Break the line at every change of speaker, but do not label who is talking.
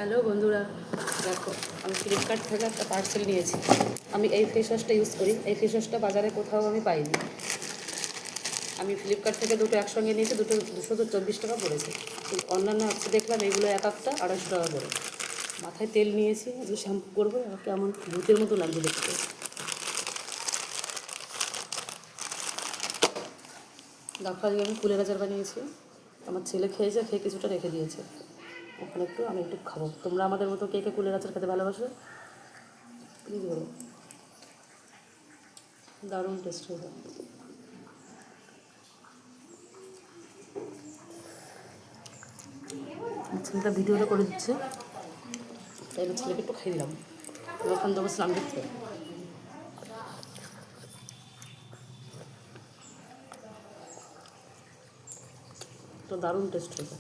Hello বন্ধুরা, দেখো আমি ফ্লিপকার্ট থেকে একটা পার্সেল নিয়েছি। আমি এই ফেস ওয়াশটা ইউজ করি। এই ফেস ওয়াশটা বাজারে কোথাও আমি পাইনি। আমি ফ্লিপকার্ট থেকে দুটো একসঙ্গে নিয়েছি, দুটো 224 টাকা পড়েছে। অন্যান্য অ্যাপসে দেখলাম এগুলো এক একটা 250 টাকা করে। মাথায় তেল নিয়েছি, আজকে শ্যাম্পু করবো। কেমন ভূতের মতো লাগছে দেখতে। দেখো আজকে আমি কুলের আচার বানিয়েছি। আমার ছেলে খেয়েছে, খেয়ে কিছুটা রেখে দিয়েছে। ওখানে একটু আমি একটু খাবো। তোমরা আমাদের মতো কে কে কুলের আচার খেতে ভালোবাসো প্লিজ বলো। দারুণ টেস্ট হয়ে যায়। ছেলেটা ভিডিওটা করে দিচ্ছে, তাই আমি ছেলেকে একটু খাই দিলাম। ওখান থেকে স্নান দিচ্ছে, তো দারুণ টেস্ট হয়েছে।